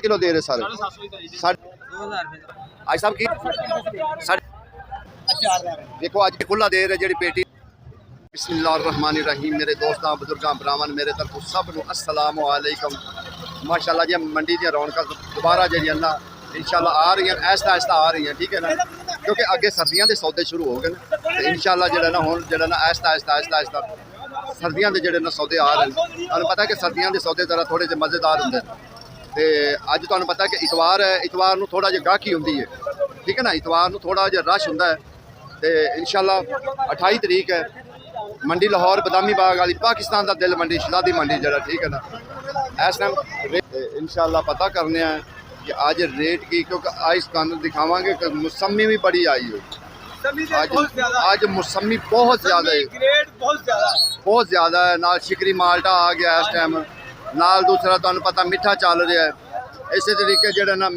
Kilo दे रहे sir? 2000 आज साहब की देखो अज खुला दे रहे जी पेटी। बिस्मिल्लाहिर्रहमानिर्रहीम। मेरे दोस्तों बुजुर्गों भरावान मेरे तरफ सब अस्सलाम वालेकुम। माशाल्लाह जी मंडी दी रौनक दोबारा जी ना इंशाल्लाह आ रही हैं, ऐसा ऐसा आ रही हैं, ठीक है ना, क्योंकि अगे सर्दियों के सौदे शुरू हो गए तो इंशाल्लाह जो ना हुण जो ना ऐसा ऐसा ऐसा ऐसा सर्दियों के जोड़े ना सौदे आ रहे हैं। तुहानूं पता है कि सर्दियों के सौदे जरा थोड़े जे मज़ेदार होंगे। तो अज तुहानूं पता है कि इतवार है, इतवार नूं थोड़ा जिहा गाहकी होंदी है, ठीक है ना, इतवार नूं थोड़ा जिहा रश होंदा है। तो इंशाल्लाह 28 तरीक है मंडी लाहौर बदामी बाग वाली पाकिस्तान का दिल मंडी शदादी मंडी जरा, ठीक है ना, इस टाइम इंशाल्लाह पता करने हैं कि आज रेट की, क्योंकि आज तुहानूं दिखावांगे कि मौसमी भी बड़ी आई हो। आज मौसमी बहुत ज़्यादा है, बहुत ज़्यादा है। नाल शिकरी माल्टा आ गया इस टाइम, नाल दूसरा तुहानूं पता मिठा चल रहा है। इस तरीके जो ना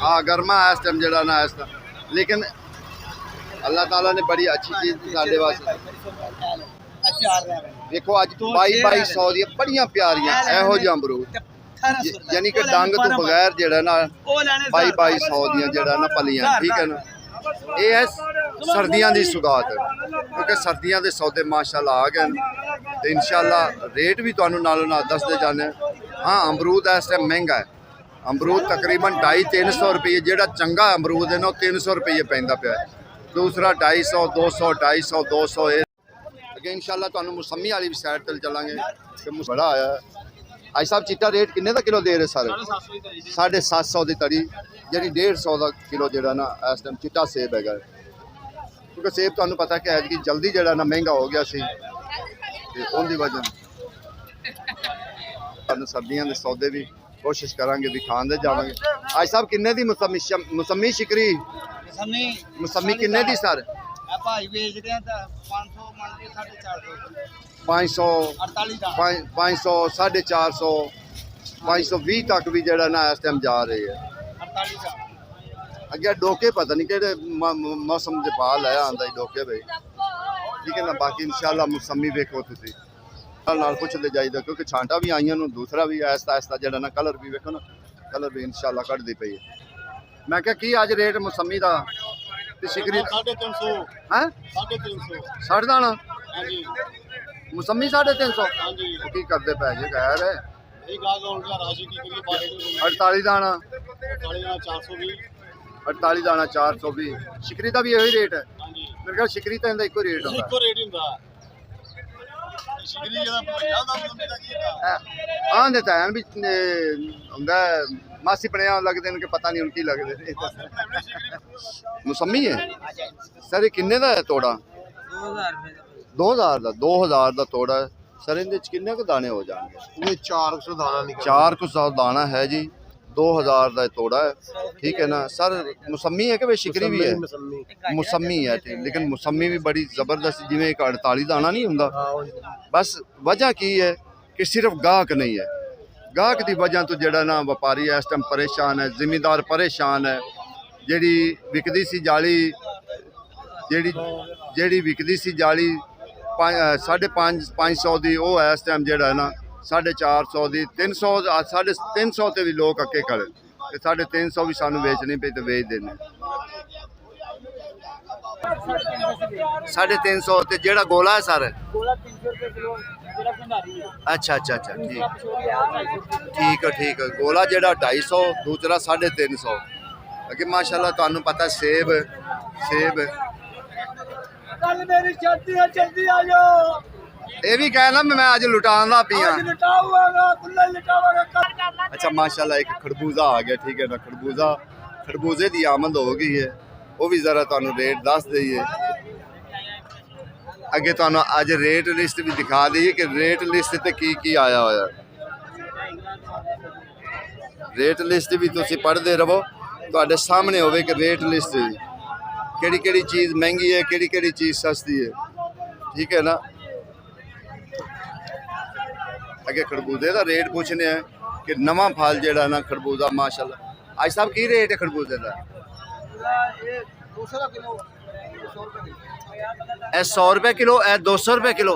हाँ गर्मा है इस टाइम जो ना इस टाइम, लेकिन अल्लाह ताला ने बड़ी अच्छी चीज़ साढ़े वास्ते। देखो अज 2200 दी बड़ियां प्यारियां एहो जिहा अमरूद, यानी कि डंग तो बगैर जो ना 2200 दियां जो ना पलियां, ठीक है ना। ये है सर्दियों की सुगात, क्योंकि सर्दियों के सौदे माशाल्लाह आ गए तो इंशाल्लाह रेट भी तुहानूं नालों नाल दसदे जाने। हाँ अमरूद इस टाइम महंगा है, अमरूद तकरीबन 250-300 रुपये, जो चंगा अमरूद है ना 300 रुपये पैंदा पिया, दूसरा 250, 200, 250, 200। अगे इंशाल्लाह तुहानूं मौसमी वाली भी साइड तल चलांगे कि बड़ा आया है। आज साहब चिट्टा रेट किन्ने का किलो दे रहे सर? 750 की तड़ी, यानी 150 का किलो जो ना इस टाइम चिट्टा सेब है, क्योंकि सेब तुहानूं पता है कि ऐतकी जल्दी जो ना महंगा हो गया सी, उनकी वजह सर्दियों के सौदे भी कोशिश करांगे भी खाने जावांगे। आज साहब किन्ने दी मौसमी शिकरी मौसमी किन्ने दी सर? 500, 500, 450, 520 तक भी जो ना इस टाइम जा रही है। अगे डोके पता नहीं कि मौसम के पा लाया आंदा डोके भाई, ठीक है ना। बाकी इंशाल्लाह मौसमी वेखो तुसीं नाल पुछदे जाइदा, क्योंकि छांटा भी आईयां नूं, दूसरा भी ऐसा ऐसा जो ना कलर भी वेखो ना, कलर भी इंशाल्लाह कटदी पई है। मैं क्या की अज रेट मौसमी का शिकरी 350 है 350 दाना मौसमी 350 की करते पै जे खैर 48 दाना 48 दाना 420। शिकरी का भी यही रेट है मेरे ख्याल, शिकरी तो इनका एको रेट होंदा आंदे तो भी होंदा मासी पनिया लगते हैं, पता नहीं उनकी लगते मौसमी है सर। किन्ने का है तोड़ा? 2000 का 2000 का तोड़ा है सर। इनके किन्ने के दाने हो जाएंगे? 400 दाना 400 दाना है जी, 2000 का तोड़ा है, ठीक है ना सर। मौसमी है कि वे शिकरी भी है? मौसमी है, लेकिन मौसमी भी बड़ी जबरदस्त, जिमें एक 48 दाना नहीं होंदा। बस वजह की है कि सिर्फ गाहक नहीं है, गाहक की वजह तो जड़ा ना व्यापारी इस टाइम परेशान है, जिमीदार परेशान है। जी विकदी सी जाली, जी विकदी सी जाली 550 की, वो इस टाइम जड़ा ना 450 की, 300 350 ते भी लोग अके खड़े, 350 भी सानू बेचनी पे तो बेच देने 350 ते। जेड़ा गोला है सर? अच्छा अच्छा अच्छा ठीक है। गोला जेड़ा 250, दूसरा 350। अगे माशाल्लाह तुहानूं पता सेब ये भी कहना मैं अज लुटाना पिया। अच्छा माशाल्लाह एक खरबूजा आ गया, ठीक है ना। खरबूजे की आमद हो गई है, वो भी जरा तुहानूं रेट दस दईए। अगे तुहानूं अज रेट लिस्ट भी दिखा दईए कि रेट लिस्ट ते की आया होया। रेट लिस्ट भी तुसीं पढ़ते रहो, तुहाडे सामने होवे कि रेट लिस्ट केड़ी चीज़ महंगी है, केड़ी चीज़ सस्ती है, ठीक है ना। अगे खरबूजे का रेट पूछने हैं कि नवा फल जेड़ा ना खरबूजा माशाल्लाह। आज साहब की रेट है खरबूजे का? 100 रुपये किलो, 200 रुपये किलो।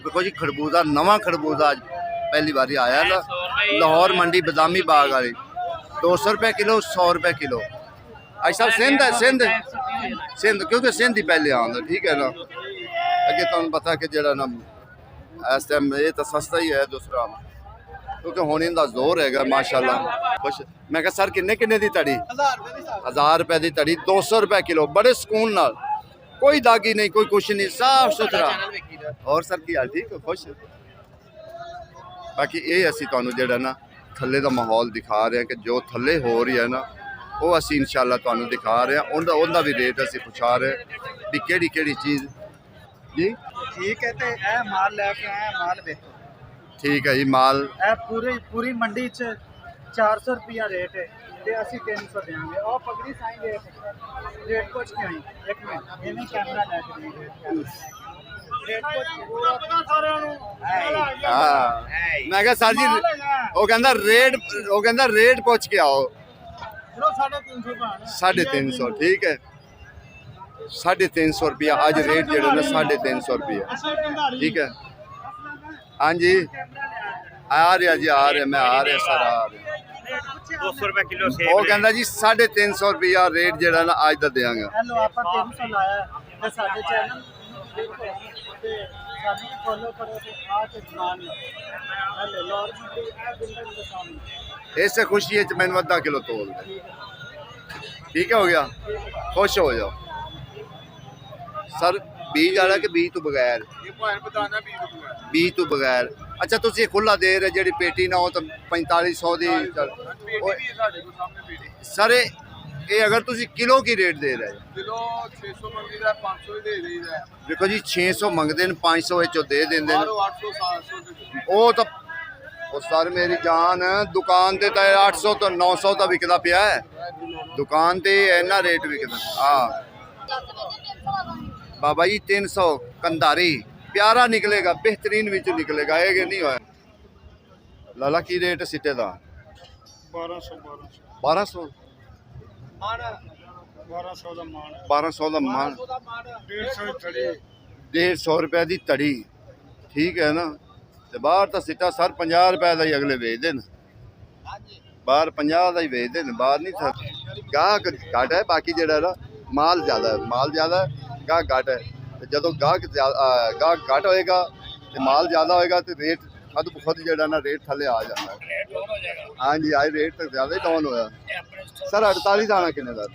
देखो जी खरबूजा, नवा खरबूजा पहली बार आया ना लाहौर मंडी बदामी बाग वाली 200 रुपये किलो 100 रुपये किलो। अच्छा सिंध है सिंध क्योंकि सिंध ही पहले आंदा ठीक है ना। अगे तुम पता कि जरा ना इस टाइम ये तो सस्ता ही है दूसरा क्योंकि हुण इनका जोर है माशाल्लाह। कुछ मैं कहा सर किन्ने किन्ने दी तड़ी 1000 रुपये की तड़ी 200 रुपये किलो बड़े सुकून नाल कोई दागी नहीं कोई कुछ नहीं साफ सुथरा। और सर की हाल ठीक है खुश। बाकी ये असी तुहानू जिहड़ा ना थल्ले दा माहौल दिखा रहे हैं कि जो थल्ले हो रही है ना वो असी इंशाल्लाह तुहानू दिखा रहे हैं उनका भी रेट असी पुछा रहे हैं भी केड़ी केड़ी चीज़ जी ठीक है तो ए माल लेके आए माल देखो ठीक है जी माल ए पूरी मंडी च 400 रुपया रेट है ते असि 300 देंगे और पगड़ी साई रेट कुछ क्यों एक मिनट इन्हें कैमरा लेके रेट कुछ पता सारे नु हां मैं कहा सर जी वो कहंदा रेट पूछ के आओ 350 ठीक है 350 रुपया अज रेट जो ना 350 रुपया ठीक है। हाँ जी आ रहा जी आ रहा मैं आ रहा सर आ रहा 200 रुपए किलो सेब वो कहता जी 350 रुपया रेट जो ना अज का देंगे। हेलो आप 300 लाया ते साडे चैनल ते साडे फॉलो करो ते आ के जमान लो हेलो लॉर्ड मंडी ए बिल्डिंग के सामने इससे खुशी है मैंने अद्धा किलो तोल ठीक है हो गया खुश हो जाओ सर बीज वाला कि बीज तो बगैर बीज तो बगैर। अच्छा तुम खुला दे रहे जी पेटी ना हो तो 4500 की सर ये अगर तुम किलो की रेट दे रहे देखो जी 600 मंगते हैं 500 दे देंगे वो तो सर मेरी जान दुकान ते 800 तो 900 तो विकदा पिया है दुकान ते इन्ना रेट विकदा। हाँ बाबा जी 300 कंधारी प्यारा निकलेगा बेहतरीन विच निकलेगा ये नहीं होया। लाला की रेट सिटे दा 1200 दा मान 150 रुपए की तड़ी ठीक है ना। ते बाहर तो सिटा सर 50 रुपए का ही अगले बेच देन बाहर 50 का ही बेच देन बाहर नहीं था गाहक घट है बाकी जरा ना माल ज़्यादा है गाहक घट है जो गाहक घट होएगा तो माल ज़्यादा होएगा तो रेट खुद जरा ना रेट थले आ जाता है। हाँ जी आज रेट तो ज़्यादा ही डाउन होया सर 48 दाना किन्ने दा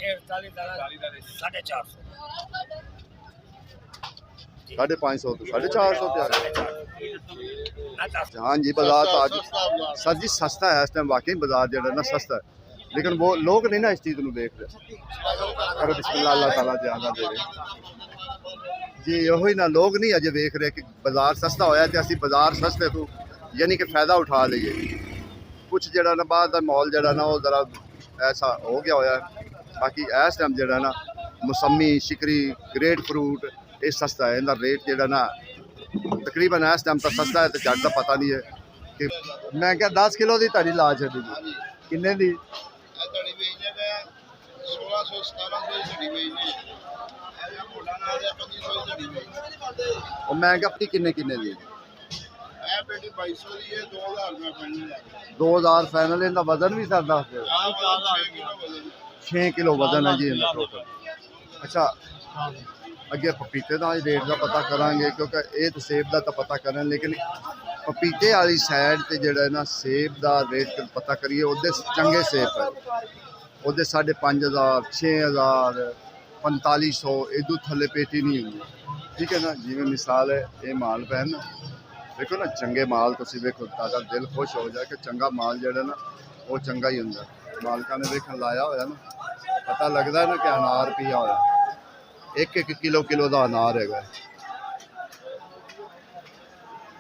550 तो 450 हाँ जी बाजार तो आज सर जी सस्ता है इस टाइम वाकई बाजार जो ना सस्ता है लेकिन वो लोग नहीं ना इस चीज़ को देख रहे करो बिस्मिल्लाह अल्लाह ताला ज़्यादा दे जी यही ना लोग नहीं अजे देख रहे कि बाजार सस्ता होया तो असी बाजार सस्ते तो यानी कि फ़ायदा उठा लीए कुछ जरा ना बाद का माहौल जरा ना वो ज़रा ऐसा हो गया होया। बाकी इस टाइम जरा ना मौसमी शिकरी ग्रेट फ्रूट ये सस्ता है इनका रेट जो ना तकरीबन इस टाइम तो सस्ता है तो झट का पता नहीं है कि मैं क्या 10 किलो की तड़ी ला छी किन्ने दी 1600 मैं क्या अपनी किन्ने किन्ने दी 2000 फाइनल इनका वजन भी सर दस 6 किलो वजन है जी इनका टोटल। अच्छा अगे पपीते का रेट का पता करांगे क्योंकि ये तो सेब का तो पता करें लेकिन पपीते वाली साइड से जो ना सेब का रेट पता करिए उधर चंगे सेब है उधर 5500 6000 4500 इदू थले पेटी नहीं होंगी ठीक है ना। जिमें मिसाल है ये माल पैन देखो ना चंगे माल तुम देखो ताजा दिल खुश हो जाए कि चंगा माल जो ना वो चंगा ही होंगे मालका ने देखने लाया होया ना पता लगता है ना कि अनार पिया होया 1 किलो का अनार है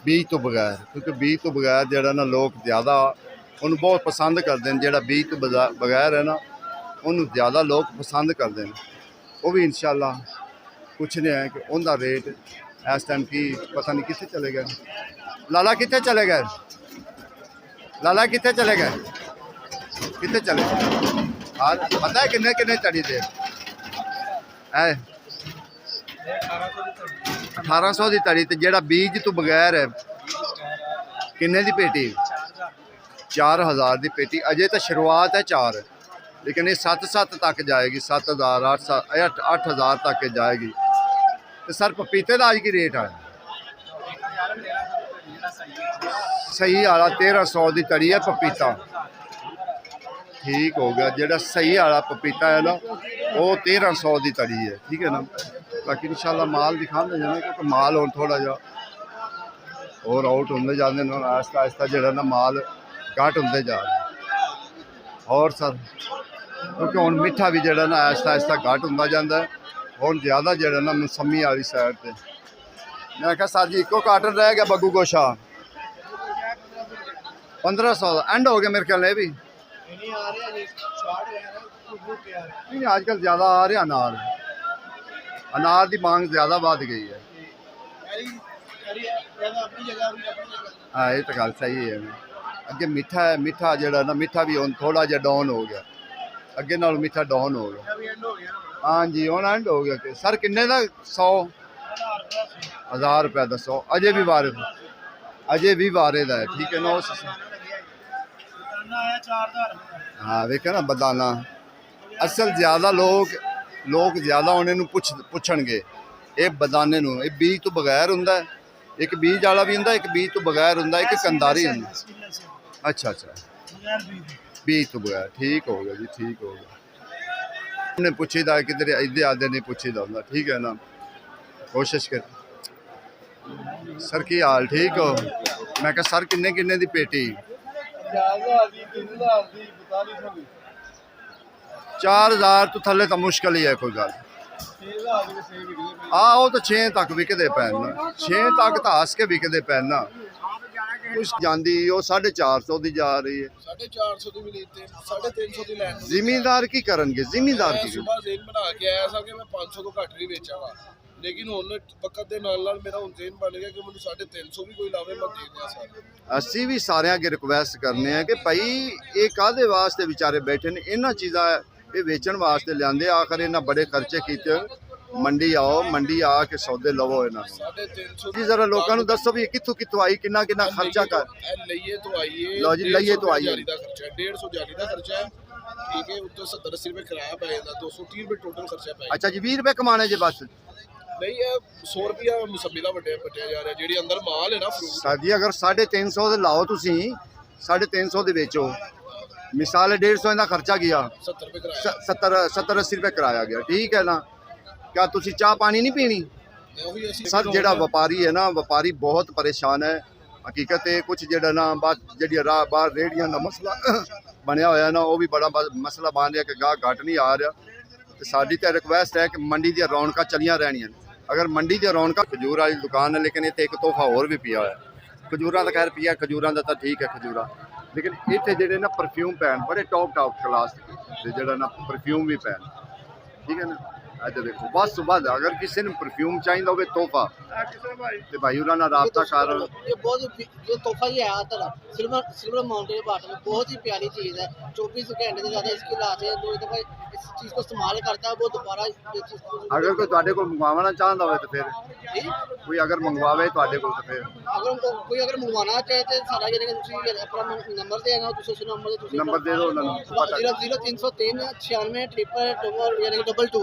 बीज तो बगैर क्योंकि बीज तो बगैर जरा ना लोग ज़्यादा उन्होंने बहुत पसंद करते हैं जो बीज तो बगैर है ना उन्होंने ज़्यादा लोग पसंद करते हैं वो भी इंशाल्लाह पूछने हैं कि उनका रेट इस टाइम की पता नहीं कितने चले गए लाला कितने चले गए लाला कितने चले गए कितने चले आज पता है किन्ने किन्ने चढ़ी थे 1800 की तड़ी तो जेड़ा बीज तो बगैर है ਕਿੰਨੇ ਦੀ ਪੇਟੀ? 4000 ਦੀ ਪੇਟੀ। ਅਜੇ ਤਾਂ ਸ਼ੁਰੂਆਤ ਹੈ 4, ਲੇਕਿਨ ਇਹ 7 ਤੱਕ ਜਾਏਗੀ, 7000 8000 ਤੱਕ ਇਹ ਜਾਏਗੀ। ਤੇ ਸਰ ਪਪੀਤੇ ਦਾ ਅੱਜ ਕੀ ਰੇਟ ਹੈ? ਸਹੀ ਵਾਲਾ 1300 ਦੀ ਤੜੀ ਹੈ ਪਪੀਤਾ। ਠੀਕ ਹੋ ਗਿਆ। ਜਿਹੜਾ ਸਹੀ ਵਾਲਾ ਪਪੀਤਾ ਹੈ ਨਾ ਉਹ 1300 ਦੀ ਤੜੀ ਹੈ, ਠੀਕ ਹੈ ਨਾ। ਬਾਕੀ ਇਨਸ਼ਾਅੱਲਾ ਮਾਲ ਦਿਖਾਉਂਦੇ ਜਾਣਾ, ਕਿਉਂਕਿ ਮਾਲ ਹੁਣ ਥੋੜਾ ਜਿਹਾ ਹੋਰ ਆਊਟ ਹੁੰਦੇ ਜਾਂਦੇ ਨੇ, ਆਹਿਸਤਾ ਆਹਿਸਤਾ ਜਿਹੜਾ ਨਾ ਮਾਲ ਘੱਟ ਹੁੰਦੇ ਜਾ ਰਿਹਾ। ਹੋਰ ਸਰ ਕਿਉਂਕਿ ਹੁਣ ਮਿੱਠਾ ਵੀ ਜਿਹੜਾ ਨਾ ਆਹਿਸਤਾ ਆਹਿਸਤਾ ਘੱਟ ਹੁੰਦਾ ਜਾਂਦਾ। ਹੁਣ ਜ਼ਿਆਦਾ ਜਿਹੜਾ ਨਾ ਮੌਸਮੀ ਵਾਲੀ ਸਾਈਡ ਤੇ ਮੈਂ ਕਿਹਾ ਸਰ ਜੀ ਇੱਕੋ ਕਾਟਨ ਰਹਿ ਗਿਆ ਬੱਗੂ ਗੋਸ਼ਾ 1500 ਦਾ ਐਂਡ ਹੋ ਗਿਆ ਮੇਰੇ ਖਿਆਲ ਇਹ ਵੀ ਨਹੀਂ। ਅੱਜ ਕੱਲ੍ਹ ਜ਼ਿਆਦਾ ਆ ਰਿਹਾ ਅਨਾਰ ਦੀ ਮੰਗ ਜ਼ਿਆਦਾ ਵੱਧ ਗਈ ਹੈ। ਹਾਂ ਇਹ ਤਾਂ ਗੱਲ ਸਹੀ ਹੈ। ਅੱਗੇ ਮਿੱਠਾ ਜਿਹੜਾ ਨਾ ਮਿੱਠਾ ਵੀ ਹੁਣ ਥੋੜਾ ਜਿਹਾ ਡਾਊਨ ਹੋ ਗਿਆ, ਅੱਗੇ ਨਾਲ ਮਿੱਠਾ ਡਾਊਨ ਹੋ ਗਿਆ। ਹਾਂਜੀ ਹੁਣ ਐਂਡ ਹੋ ਗਿਆ। ਕਿ ਸਰ ਕਿੰਨੇ ਦਾ? 1000 ਰੁਪਏ ਦਾ 100 ਅਜੇ ਵੀ ਵਾਰੇ ਦਾ ਹੈ, ਠੀਕ ਹੈ ਨਾ। ਉਸ ਹਾਂ ਵੇਖਿਆ ਨਾ ਬਦਾਨਾ ਅਸਲ ਜ਼ਿਆਦਾ ਲੋਕ ਜ਼ਿਆਦਾ ਉਹਨਾਂ ਨੂੰ ਪੁੱਛਣਗੇ ਇਹ ਬਦਾਨੇ ਨੂੰ। ਇਹ ਬੀਜ ਤੋਂ ਬਗੈਰ ਹੁੰਦਾ, ਇੱਕ ਬੀਜ ਵਾਲਾ ਵੀ ਹੁੰਦਾ, ਇੱਕ ਬੀਜ ਤੋਂ ਬਗੈਰ ਹੁੰਦਾ, ਇੱਕ ਕੰਦਾਰੀ ਹੁੰਦਾ। ਅੱਛਾ ਬੀਜ ਤੋਂ ਬਗੈਰ। ਠੀਕ ਹੋ ਗਿਆ ਜੀ, ਠੀਕ ਹੋ ਗਿਆ। ਉਹਨੇ ਪੁੱਛੀਦਾ ਕਿਧਰ ਇੱਦੇ ਆਦੇ ਨਹੀਂ ਪੁੱਛੀਦਾ ਹੁੰਦਾ, ਠੀਕ ਹੈ ਨਾ। ਕੋਸ਼ਿਸ਼ ਕਰ। ਸਰ ਕੀ ਹਾਲ? ਠੀਕ ਹੋ? ਮੈਂ ਕਿਹਾ ਸਰ ਕਿੰਨੇ ਦੀ ਪੇਟੀ? 4000 ਤੋਂ ਥੱਲੇ ਤਾਂ ਮੁਸ਼ਕਲ ਹੀ ਹੈ ਕੋਈ ਗੱਲ। ਉਹ ਤਾਂ 6 ਤੱਕ ਵਿਕਦੇ ਪੈਣ ਨਾ, 6 ਤੱਕ ਤਾਂ ਹੱਸ ਕੇ ਵਿਕਦੇ ਪੈਣ ਨਾ। ਕੁਛ ਜਾਂਦੀ ਉਹ 450 ਦੀ ਜਾ ਰਹੀ ਹੈ, 450 ਦੀ ਵੀ ਲੈਤੇ 350 ਦੀ ਲੈਣ। ਜ਼ਿਮੀਂਦਾਰ ਕੀ ਕਰਨਗੇ? ਜ਼ਿਮੀਂਦਾਰ ਕੀ ਸੁਬਾਹ ਜ਼ੇਨ ਬਣਾ ਕੇ ਆਇਆ ਸਾਂ ਕਿ ਮੈਂ 500 ਤੋਂ ਘੱਟ ਨਹੀਂ ਵੇਚਾਂਗਾ, ਲੇਕਿਨ ਹੁਣ ਵਕਤ ਦੇ ਨਾਲ ਮੇਰਾ ਹੁਣ ਜ਼ੇਨ ਬਣ ਗਿਆ ਕਿ ਮੈਨੂੰ 350 ਵੀ ਕੋਈ ਲਾਵੇ ਮੈਂ ਦੇ ਦਿਆਂ ਸਾਰਾ। ਅਸੀਂ ਵੀ ਸਾਰਿਆਂ ਅੱਗੇ ਰਿਕੁਐਸਟ ਕਰਨੇ ਆ ਕਿ ਭਾਈ ਇਹ ਕਾਹਦੇ ਵਾਸਤੇ ਵਿਚਾਰੇ ਬੈਠੇ ਨੇ? ਇਹਨਾਂ ਚੀਜ਼ਾਂ ਇਹ ਵੇਚਣ ਵਾਸਤੇ ਲਿਆਂਦੇ। ਆਖਰ ਇਹਨਾਂ ਬੜੇ ਖਰਚੇ ਕੀਤੇ। ਮੰਡੀ ਆਓ, ਮੰਡੀ ਆ ਕੇ ਸੌਦੇ ਲਵੋ ਇਹਨਾਂ ਨੂੰ। 350 ਜੀ ਜ਼ਰਾ ਲੋਕਾਂ ਨੂੰ ਦੱਸੋ ਵੀ ਕਿੱਥੋਂ ਆਈ, ਕਿੰਨਾ ਖਰਚਾ ਕਰ ਲਈਏ ਤੋਂ ਆਈਏ। ਲਓ ਜੀ ਲਈਏ ਤੋਂ ਆਈਏ। ਦਾ ਖਰਚਾ 150 ਜਾਲੀ ਦਾ ਖਰਚਾ ਹੈ, ਠੀਕ ਹੈ। ਉੱਤੇ 70-80 ਰੁਪਏ ਕਿਰਾਇਆ ਪੈ ਜਾਂਦਾ, 230 ਰੁਪਏ ਟੋਟਲ ਖਰਚਾ ਪੈ ਜਾਂਦਾ। ਅੱਛਾ ਜੀ 20 ਰੁਪਏ ਕਮਾਣੇ ਜੇ ਬਸ? ਨਹੀਂ ਇਹ 100 ਰੁਪਿਆ ਮੁਸੱਬੀ ਦਾ ਵੱਟਿਆ ਜਾ ਰਿਹਾ। ਜਿਹੜੀ ਅੰਦਰ ਮਾਲ ਹੈ ਨਾ ਫਰੂਟ ਸਾਡੀ ਅਗਰ 350 ਦੇ ਲਾਓ ਤੁਸੀਂ 350 ਦੇ ਵੇਚੋ, ਮਿਸਾਲ 150 ਦਾ ਖਰਚਾ ਗਿਆ, 70 ਰੁਪਏ ਕਿਰਾਇਆ, 70-80 ਰੁਪਏ ਕਰਾਇਆ ਗਿਆ, ਠੀਕ ਹੈ ਨਾ। ਕਿਆ ਤੁਸੀਂ ਚਾਹ ਪਾਣੀ ਨਹੀਂ ਪੀਣੀ? ਉਹੀ ਅਸੀਂ ਸਰ ਜਿਹੜਾ ਵਪਾਰੀ ਹੈ ਨਾ, ਵਪਾਰੀ ਬਹੁਤ ਪਰੇਸ਼ਾਨ ਹੈ ਹਕੀਕਤ। ਇਹ ਕੁਝ ਜਿਹੜਾ ਨਾ ਜਿਹੜੀ ਬਾਹਰ ਰੇਹੜੀਆਂ ਦਾ ਮਸਲਾ ਬਣਿਆ ਹੋਇਆ ਨਾ, ਉਹ ਵੀ ਬੜਾ ਮਸਲਾ ਬਣ ਰਿਹਾ ਕਿ ਗਾਹਕ ਘੱਟ ਨਹੀਂ ਆ ਰਿਹਾ। ਤੇ ਸਾਡੀ ਤਾਂ ਰਿਕੁਐਸਟ ਹੈ ਕਿ ਮੰਡੀ ਦੀਆਂ ਰੌਣਕਾਂ ਚੱਲੀਆਂ ਰਹਿਣੀਆਂ। ਅਗਰ ਮੰਡੀ ਦੀਆਂ ਰੌਣਕਾਂ, ਖਜੂਰ ਵਾਲੀ ਦੁਕਾਨ ਹੈ, ਲੇਕਿਨ ਇੱਥੇ ਇੱਕ ਤੋਹਫਾ ਹੋਰ ਵੀ ਪਿਆ ਹੋਇਆ। ਖਜੂਰਾਂ ਦਾ ਖੈਰ ਪਿਆ, ਖਜੂਰਾਂ ਦਾ ਤਾਂ ਠੀਕ ਹੈ ਖਜੂਰਾਂ, ਲੇਕਿਨ ਇੱਥੇ ਜਿਹੜੇ ਨਾ ਪਰਫਿਊਮ ਪੈਣ ਬੜੇ ਟੌਪ ਕਲਾਸ ਦੇ, ਜਿਹੜਾ ਨਾ ਪਰਫਿਊਮ ਵੀ ਪੈਣ, ਠੀਕ ਹੈ ਨਾ। ਅੱਜ ਦੇਖੋ ਬਸ ਸੁਬਾਹ ਅਗਰ ਕਿਸੇ ਨੂੰ ਪਰਫਿਊਮ ਚਾਹੀਦਾ ਹੋਵੇ ਤੋਹਫਾ, ਤੇ ਭਾਈ ਉਹਨਾਂ ਨਾਲ ਰਾਬਤਾ ਕਰ। ये बहुत जो तोहफा ही है आता सिल्वर माउंटेन बाटल बहुत ही प्यारी चीज़ है। 24 घंटे से ज़्यादा इसकी लाश है। दो दफ़ा इस चीज़ को इस्तेमाल करता है वो दोबारा ये चीज़ अगर कोई ਤੁਹਾਡੇ ਕੋਲ ਮੰਗਵਾਉਣਾ ਚਾਹੁੰਦਾ ਹੋਵੇ ਤਾਂ ਫਿਰ जी ਕੋਈ ਅਗਰ ਮੰਗਵਾਵੇ ਤੁਹਾਡੇ ਕੋਲ ਤਾਂ ਫਿਰ अगर उनको कोई अगर मंगवाना चाहे तो सारा जने अपना नंबर देना, दूसरे ਨੰਬਰ ਦੇ ਦਿਓ ਉਹਨਾਂ ਨੂੰ ਪਤਾ। 0303 96 यानी कि 22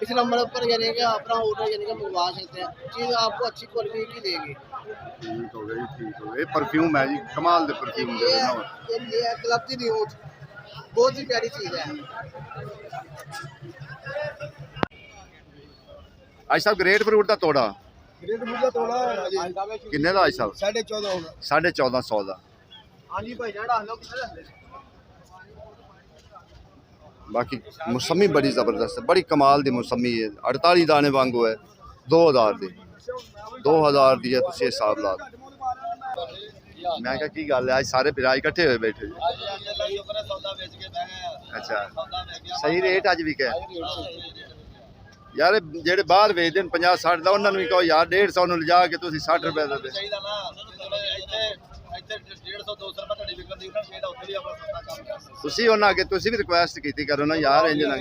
इस नंबर पर यानी कि अपना ऑर्डर यानी कि मंगवा सकते हैं। चीज़ आपको अच्छी क्वालिटी की देगी। ਠੀਕ ਹੋ ਗਿਆ ਜੀ, ਠੀਕ ਹੋ ਗਿਆ। ਇਹ ਪਰਫਿਊਮ ਹੈ ਜੀ, ਕਮਾਲ ਦੇ ਪਰਫਿਊਮ ਦੇ ਨਾਲ। ये क्लब दी न्यूज बहुत ही प्यारी चीज़ है। ਅੱਜ ਸਾਹਿਬ ਗ੍ਰੇਟ ਫਰੂਟ ਦਾ ਤੋੜਾ ग्रेट मुर्गा तोड़ा है जी ਕਿੰਨੇ ਦਾ ਅੱਜ ਸਾਹਿਬ? 14.5 होगा। 1450 ਦਾ। हाँ जी भाई जान डाल लो कितने ਬਾਕੀ ਮੌਸਮੀ ਬੜੀ ਜ਼ਬਰਦਸਤ ਹੈ, ਬੜੀ ਕਮਾਲ ਦੀ ਮੌਸਮੀ ਹੈ। 48 ਦਾਣੇ ਵਾਂਗੂ ਹੈ, 2000 ਦੀ 2000 ਦੀ ਹੈ। ਤੁਸੀਂ ਹਿਸਾਬ ਲਾ ਲਓ। ਮੈਂ ਕਿਹਾ ਕੀ ਗੱਲ ਹੈ ਅੱਜ ਸਾਰੇ ਪਿਰਾਜ ਇਕੱਠੇ ਹੋਏ ਬੈਠੇ ਜੀ। ਅੱਛਾ ਸਹੀ ਰੇਟ ਅੱਜ ਵੀ ਕਿਹਾ ਯਾਰ? ਇਹ ਜਿਹੜੇ ਬਾਹਰ ਵੇਚਦੇ ਨੇ 50-60 ਦਾ, ਉਹਨਾਂ ਨੂੰ ਵੀ ਕਹੋ ਯਾਰ 150 ਨੂੰ ਲਿਜਾ ਕੇ ਤੁਸੀਂ 60 ਰੁਪਏ ਦਾ ਦੇ। ਤੁਸੀਂ ਉਹਨਾਂ ਅੱਗੇ ਤੁਸੀਂ ਵੀ ਰਿਕੁਐਸਟ ਕੀਤੀ ਕਰੋ ਨਾ ਯਾਰ ਇੰਜ ਨਾ।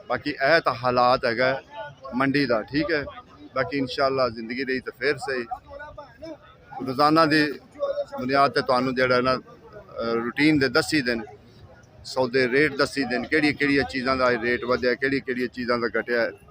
ਬਾਕੀ ਇਹ ਤਾਂ ਹਾਲਾਤ ਹੈਗਾ ਮੰਡੀ ਦਾ, ਠੀਕ ਹੈ। बाकी इंशाअल्लाह जिंदगी रही तो फिर सही रोज़ाना की बुनियाद ते तुहानू जेड़ा ना रूटीन दे दसी दिन सौदे रेट दसी दिन केड़ी चीज़ों का रेट वधया केड़ी चीज़ों का घटिया है